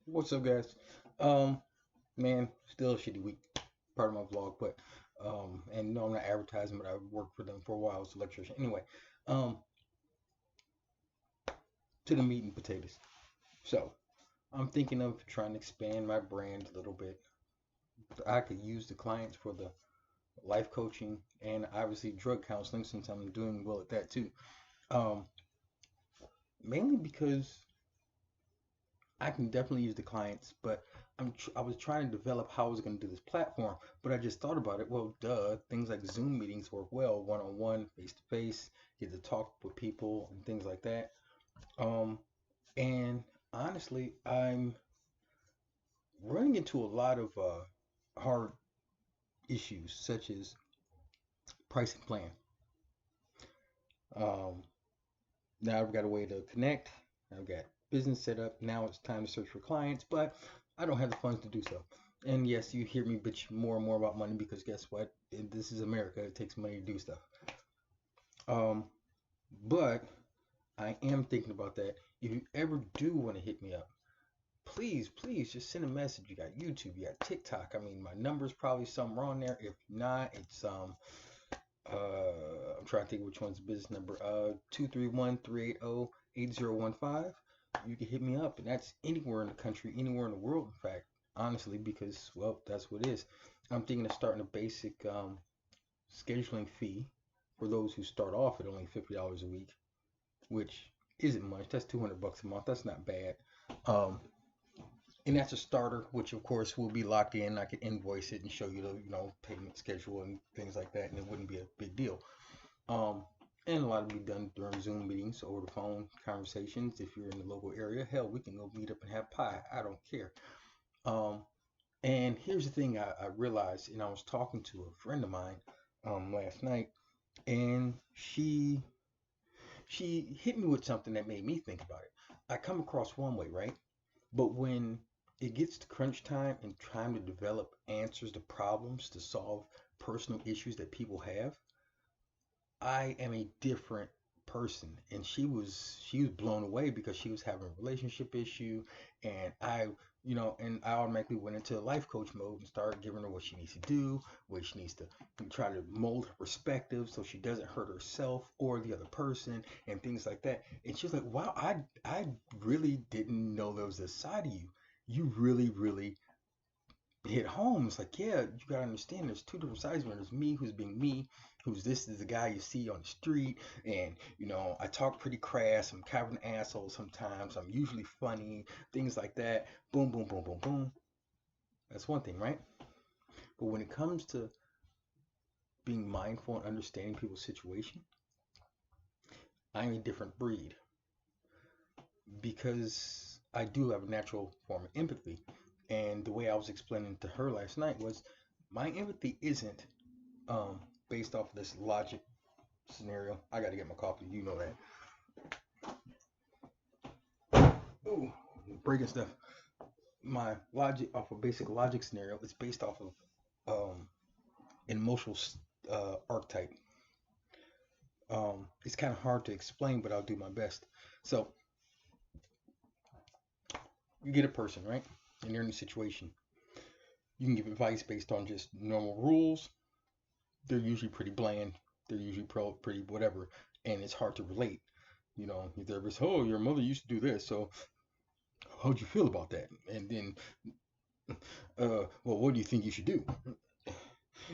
What's up, guys? Um, Man, still a shitty week. Part of my vlog, but and no, I'm not advertising, but I've worked for them for a while as an electrician. Anyway, um, to the meat and potatoes. So I'm thinking of trying to expand my brand a little bit. I could use the clients for the life coaching and obviously drug counseling since I'm doing well at that too. Um, Mainly because I can definitely use the clients, but I was trying to develop how I was going to do this platform, but I just thought about it. Well, duh, things like Zoom meetings work well, one-on-one, face-to-face, get to talk with people and things like that. Um, and honestly, I'm running into a lot of hard issues, such as pricing plan. Um, Now I've got a way to connect. I've got business set up. Now it's time to search for clients, but I don't have the funds to do so. And yes, you hear me bitch more and more about money because guess what? This is America. It takes money to do stuff. Um, but I am thinking about that. If you ever do want to hit me up, please just send a message. You got YouTube, you got TikTok. I mean, my number's probably somewhere on there. If not, it's I'm trying to think which one's the business number. 231-380-8015. You can hit me up, and that's anywhere in the country, anywhere in the world, in fact, honestly, because, well, that's what it is. I'm thinking of starting a basic scheduling fee for those who start off at only $50 a week, which isn't much. That's 200 bucks a month. That's not bad. Um, and that's a starter, which of course will be locked in. I could invoice it and show you the payment schedule and things like that, and it wouldn't be a big deal. Um, and a lot of it be done during Zoom meetings, over the phone conversations. If you're in the local area, hell, we can go meet up and have pie. I don't care. Um, and here's the thing I realized, and I was talking to a friend of mine last night, and she hit me with something that made me think about it. I come across one way, right? But when it gets to crunch time and trying to develop answers to problems to solve personal issues that people have, I am a different person. And she was blown away because she was having a relationship issue, and I automatically went into life coach mode and started giving her what she needs to do, what she needs to try to mold her perspective so she doesn't hurt herself or the other person and things like that. And she was like, "Wow, I really didn't know there was a side of you. You really hit home. It's like, yeah, you gotta understand there's two different sides. When there's me who's being me, who's this is the guy you see on the street, and I talk pretty crass, I'm kind of an asshole sometimes, I'm usually funny, things like that. Boom, boom, boom, boom, boom. That's one thing, right? But when it comes to being mindful and understanding people's situation, I'm a different breed because I do have a natural form of empathy. And the way I was explaining to her last night was my empathy isn't um, based off of this logic scenario. I got to get my coffee. You know that. Ooh, breaking stuff. My logic off of basic logic scenario is based off of an emotional archetype. It's kind of hard to explain, but I'll do my best. So you get a person, right? And they're in a situation. You can give advice based on just normal rules. They're usually pretty bland. They're usually pretty whatever, and it's hard to relate. Your therapist, oh, your mother used to do this, so how'd you feel about that? And then, well, what do you think you should do?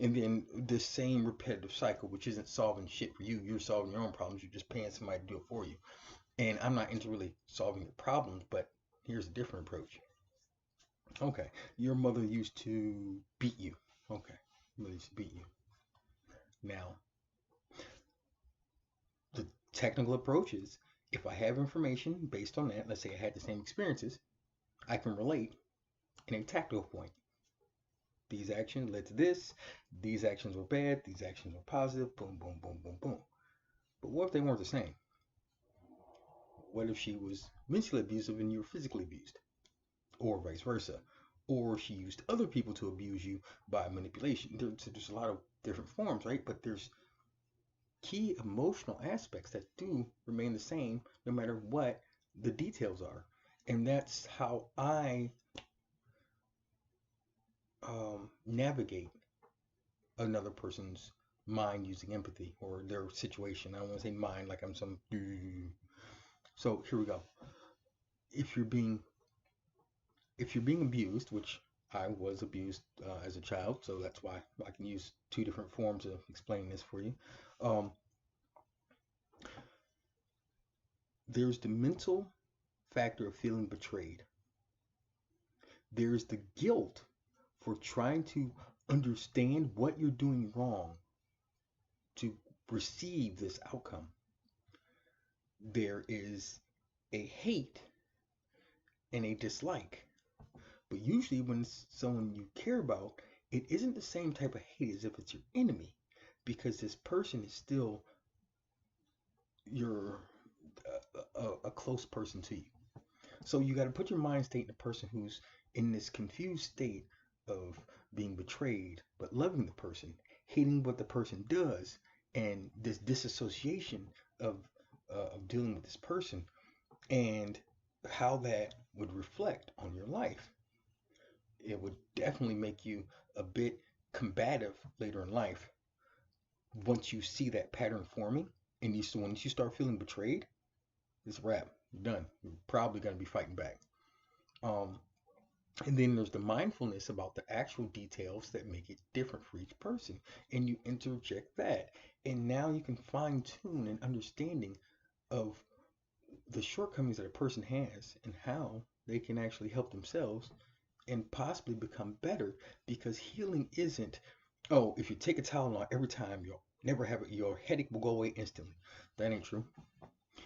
And then the same repetitive cycle, which isn't solving shit for you. You're solving your own problems. You're just paying somebody to do it for you. And I'm not into really solving your problems, but here's a different approach. Okay, your mother used to beat you. Okay, mother used to beat you. Now, the technical approach is if I have information based on that, let's say I had the same experiences, I can relate in a tactical point. These actions led to this. These actions were bad. These actions were positive. Boom, boom, boom, boom, boom. But what if they weren't the same? What if she was mentally abusive and you were physically abused? Or vice versa? Or she used other people to abuse you by manipulation? There's a lot of different forms, right? But there's key emotional aspects that do remain the same no matter what the details are. And that's how I navigate another person's mind using empathy, or their situation. I don't want to say mind like I'm some. So here we go. If you're being abused, which I was abused as a child, so that's why I can use two different forms of explaining this for you. Um, there's the mental factor of feeling betrayed. There's the guilt for trying to understand what you're doing wrong to receive this outcome. There is a hate and a dislike. But usually when it's someone you care about, it isn't the same type of hate as if it's your enemy, because this person is still your a close person to you. So you got to put your mind state in the person who's in this confused state of being betrayed, but loving the person, hating what the person does, and this disassociation of dealing with this person, and how that would reflect on your life. It would definitely make you a bit combative later in life once you see that pattern forming. And once you start feeling betrayed, it's a wrap. You're done. You're probably going to be fighting back. And then there's the mindfulness about the actual details that make it different for each person. And you interject that. And now you can fine tune an understanding of the shortcomings that a person has and how they can actually help themselves and possibly become better, because healing isn't, oh, if you take a Tylenol every time, you'll never have it, your headache will go away instantly. That ain't true.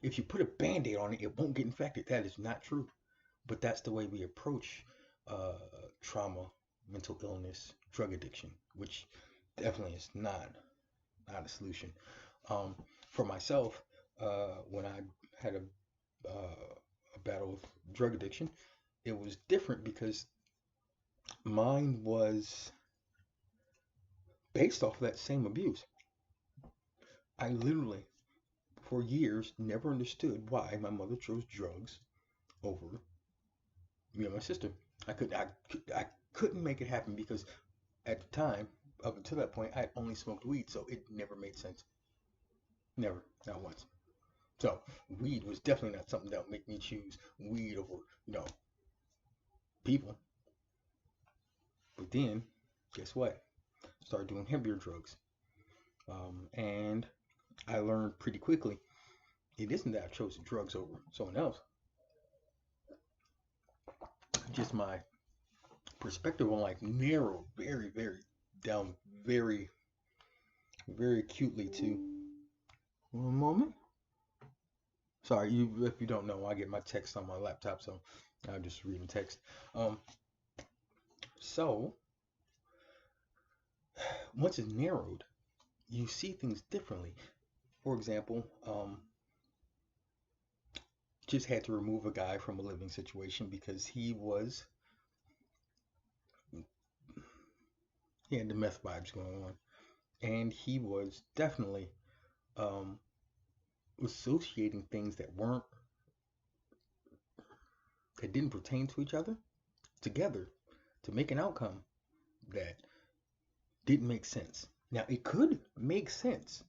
If you put a band-aid on it, it won't get infected. That is not true. But that's the way we approach trauma, mental illness, drug addiction, which definitely is not a solution. For myself, when I had a battle with drug addiction, it was different because mine was based off of that same abuse. I literally, for years, never understood why my mother chose drugs over me and my sister. I couldn't make it happen because at the time, up until that point, I had only smoked weed, so it never made sense. Never, not once. So weed was definitely not something that would make me choose weed over, people. But then, guess what? Started doing heavier drugs. And I learned pretty quickly it isn't that I chose the drugs over someone else. Just my perspective on life narrowed very, very down, very, very acutely to. One moment. Sorry, if you don't know, I get my text on my laptop, so I'm just reading text. So once it's narrowed, you see things differently. For example, just had to remove a guy from a living situation because he had the meth vibes going on, and he was definitely associating things that didn't pertain to each other together to make an outcome that didn't make sense. Now, it could make sense,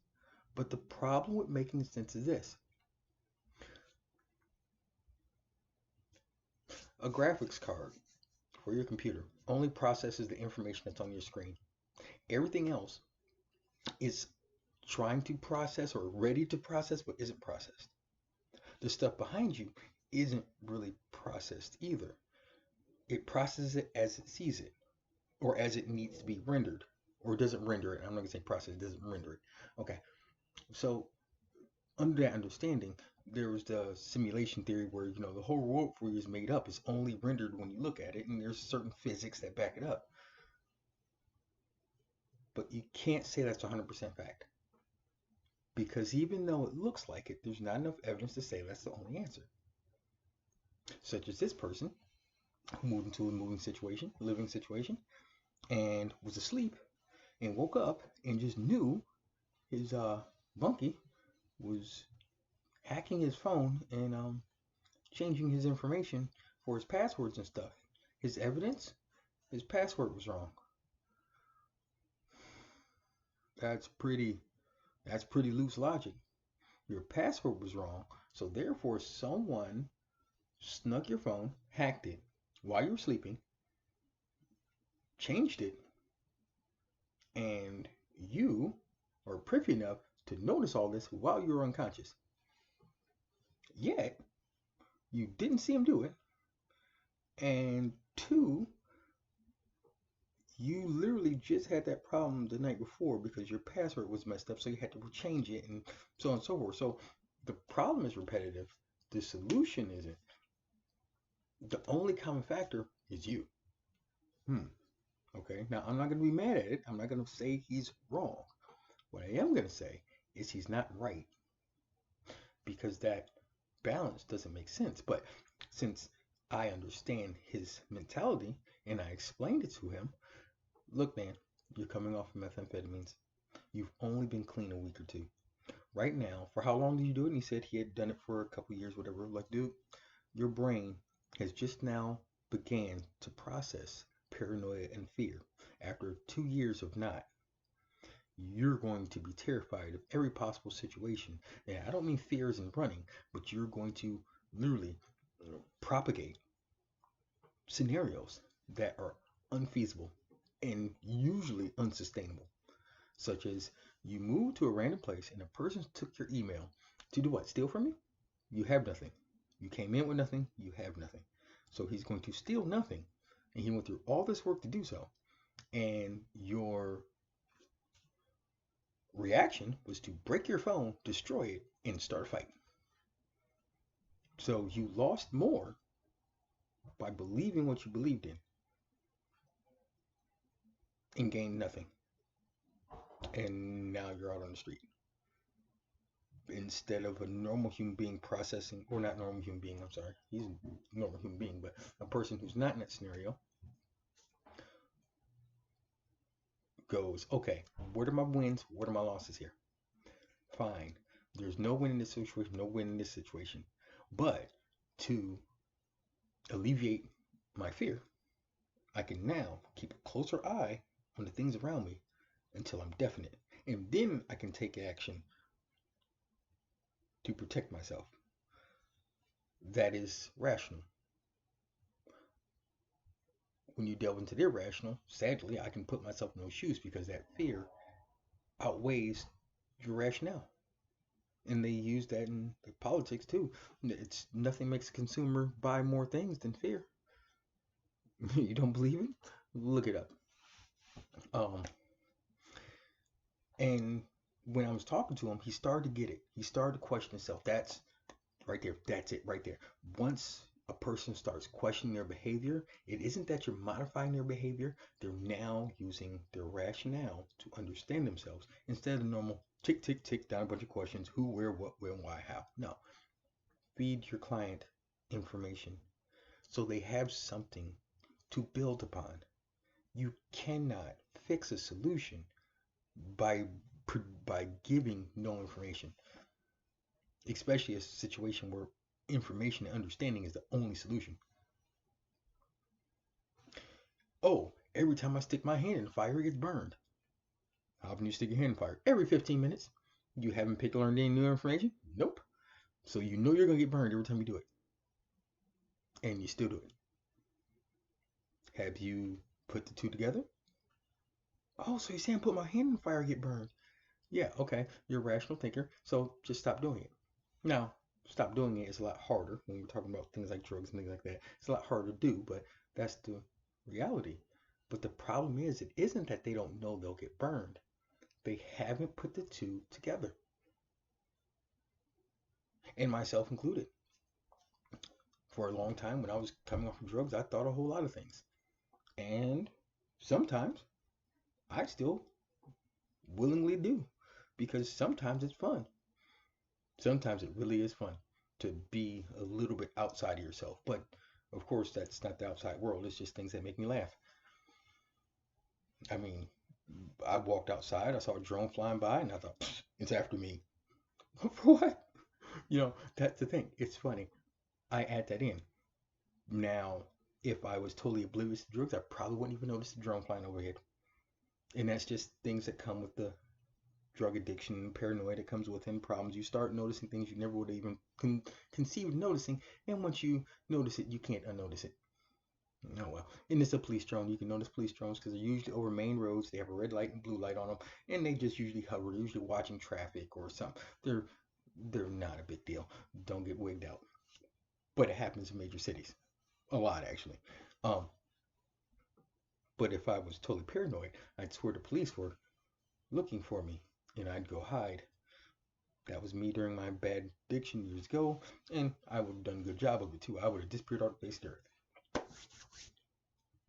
but the problem with making sense is this. A graphics card for your computer only processes the information that's on your screen. Everything else is trying to process or ready to process but isn't processed. The stuff behind you isn't really processed either. It processes it as it sees it, or as it needs to be rendered, or doesn't render it. I'm not going to say process, it doesn't render it. Okay, so under that understanding, there was the simulation theory where, the whole world for you is made up. It's only rendered when you look at it, and there's certain physics that back it up. But you can't say that's 100% fact. Because even though it looks like it, there's not enough evidence to say that's the only answer. Such as this person who moved into a living situation, and was asleep, and woke up and just knew his bunkie was hacking his phone and changing his information for his passwords and stuff. His evidence, his password was wrong. That's pretty that's pretty loose logic. Your password was wrong, so therefore someone snuck your phone, hacked it while you were sleeping, changed it, and you are privy enough to notice all this while you were unconscious. Yet, you didn't see him do it. And two, you literally just had that problem the night before because your password was messed up, so you had to change it and so on and so forth. So the problem is repetitive. The solution isn't. The only common factor is you. Okay, now I'm not going to be mad at it. I'm not going to say he's wrong. What I am going to say is he's not right because that balance doesn't make sense. But since I understand his mentality and I explained it to him, look, man, you're coming off of methamphetamines. You've only been clean a week or two. Right now, for how long did you do it? And he said he had done it for a couple years, whatever. Like, dude, your brain has just now began to process paranoia and fear. After 2 years of not, you're going to be terrified of every possible situation. And I don't mean fear as in running, but you're going to literally propagate scenarios that are unfeasible and usually unsustainable, such as you move to a random place and a person took your email to do what? Steal from you? You have nothing. You came in with nothing. You have nothing. So he's going to steal nothing. And he went through all this work to do so. And your reaction was to break your phone, destroy it, and start a fight. So you lost more by believing what you believed in and gained nothing. And now you're out on the street. Instead of a normal human being processing, or not normal human being, I'm sorry, he's a normal human being, but a person who's not in that scenario goes, okay, what are my wins? What are my losses here? Fine. There's no win in this situation, no win in this situation. But to alleviate my fear, I can now keep a closer eye on the things around me until I'm definite. And then I can take action to protect myself. That is rational. When you delve into the irrational, sadly, I can put myself in those shoes because that fear outweighs your rationale. And they use that in politics too. It's nothing makes a consumer buy more things than fear. You don't believe it? Look it up. And when I was talking to him, he started to get it. He started to question himself. That's right there. That's it right there. Once a person starts questioning their behavior, it isn't that you're modifying their behavior. They're now using their rationale to understand themselves instead of the normal tick, tick, tick down a bunch of questions. Who, where, what, when, why, how. No. Feed your client information so they have something to build upon. You cannot fix a solution by giving no information, especially a situation where information and understanding is the only solution. Oh, every time I stick my hand in the fire, it gets burned. How often you stick your hand in the fire? Every 15 minutes. You haven't learned any new information? Nope. So you know you're going to get burned every time you do it. And you still do it. Have you put the two together? Oh, so you're saying put my hand in the fire, get burned? Yeah, okay. You're a rational thinker, so just stop doing it. Now, stop doing it is a lot harder when we're talking about things like drugs and things like that. It's a lot harder to do, but that's the reality. But the problem is, it isn't that they don't know they'll get burned. They haven't put the two together. And myself included. For a long time, when I was coming off of drugs, I thought a whole lot of things. And sometimes I still willingly do, because sometimes it's fun. Sometimes it really is fun to be a little bit outside of yourself. But of course, that's not the outside world. It's just things that make me laugh. I mean, I walked outside, I saw a drone flying by, and I thought, it's after me. For what? That's the thing. It's funny. I add that in. Now, if I was totally oblivious to drugs, I probably wouldn't even notice the drone flying overhead. And that's just things that come with the drug addiction and paranoia that comes with it, problems. You start noticing things you never would have even conceived noticing, and once you notice it, you can't unnotice it. Oh well. And it's a police drone. You can notice police drones because they're usually over main roads. They have a red light and blue light on them, and they just usually hover. They're usually watching traffic or something. They're not a big deal. Don't get wigged out. But it happens in major cities. A lot actually. Um, but if I was totally paranoid, I'd swear the police were looking for me, and I'd go hide. That was me during my bad addiction years ago, and I would have done a good job of it too. I would have disappeared off the face of the earth.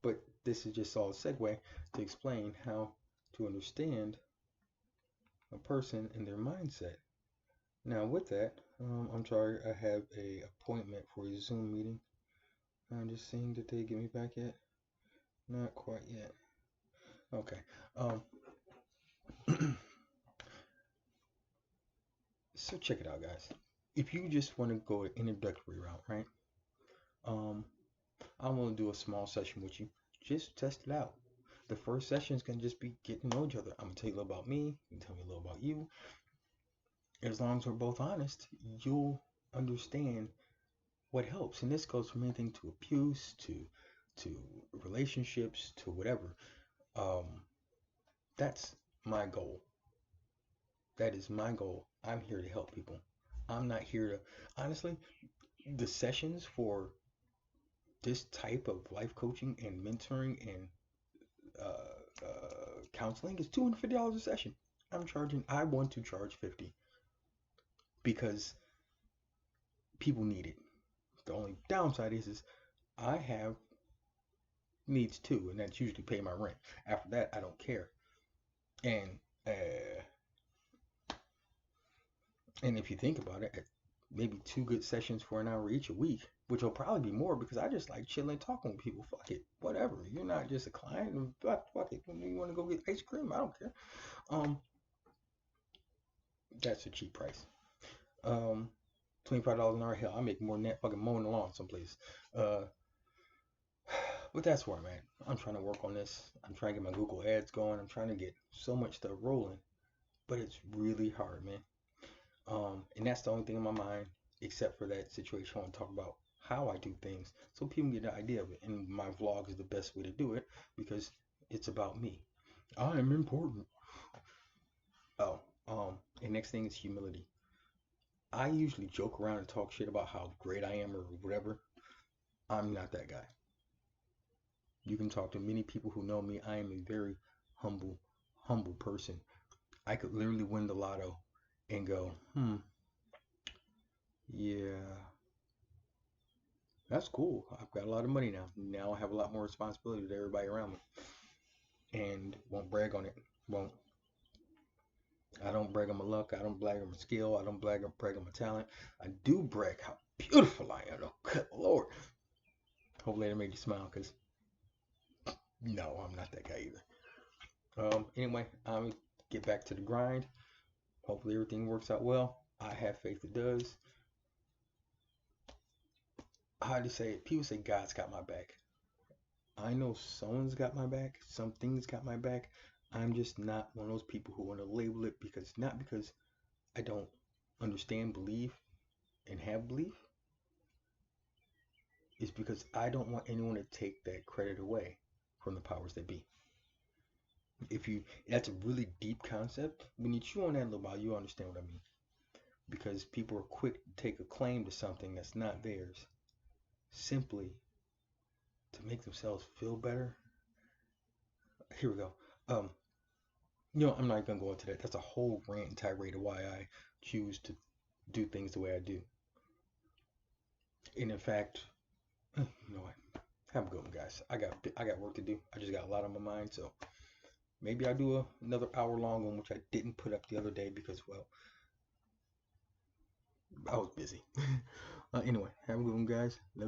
But this is just all a segue to explain how to understand a person and their mindset. Now, with that, I'm sorry, I have a appointment for a Zoom meeting. I'm just seeing, did they get me back yet? Not quite yet. Okay. Um, so check it out, guys. If you just want to go an introductory route, right? Um, I'm gonna do a small session with you. Just test it out. The first session is gonna just be getting to know each other. I'm gonna tell you a little about me. You tell me a little about you. As long as we're both honest, you'll understand what helps. And this goes from anything to abuse to relationships to whatever. Um, that's my goal. That is my goal. I'm here to help people. I'm not here to honestly, the sessions for this type of life coaching and mentoring and counseling is $250 a session. I want to charge 50 because people need it. The only downside is I have needs too, and that's usually pay my rent. After that, I don't care. And uh, and if you think about it, maybe 2 good sessions for an hour each a week, which will probably be more because I just like chilling, talking with people. Fuck it, whatever. You're not just a client. Fuck it. When you want to go get ice cream, I don't care. Um, that's a cheap price. Um, $25 an hour. Hell, I make more than that fucking mowing the lawn someplace. Uh, but that's where I'm at. I'm trying to work on this. I'm trying to get my Google ads going. I'm trying to get so much stuff rolling, but it's really hard, man. And that's the only thing in my mind, except for that situation. I want to talk about how I do things so people get an idea of it. And my vlog is the best way to do it because it's about me. I am important. Oh, and next thing is humility. I usually joke around and talk shit about how great I am or whatever. I'm not that guy. You can talk to many people who know me. I am a very humble, humble person. I could literally win the lotto and go, yeah, that's cool. I've got a lot of money now. Now I have a lot more responsibility to everybody around me. And won't brag on it. Won't. I don't brag on my luck. I don't brag on my skill. I don't brag on my talent. I do brag how beautiful I am. Oh, good Lord. Hopefully that made you smile because no, I'm not that guy either. Anyway, I'm get back to the grind. Hopefully everything works out well. I have faith it does. How to say it? People say God's got my back. I know someone's got my back. Some things got my back. I'm just not one of those people who want to label it because not because I don't understand belief and have belief. It's because I don't want anyone to take that credit away from the powers that be. That's a really deep concept. When you chew on that a little while, you understand what I mean. Because people are quick to take a claim to something that's not theirs simply to make themselves feel better. Here we go. I'm not gonna go into that. That's a whole rant and tirade of why I choose to do things the way I do. And in fact, you know what? Have a good one, guys. I got work to do. I just got a lot on my mind, so maybe I'll do another hour long one, which I didn't put up the other day because, well, I was busy. Anyway, have a good one, guys.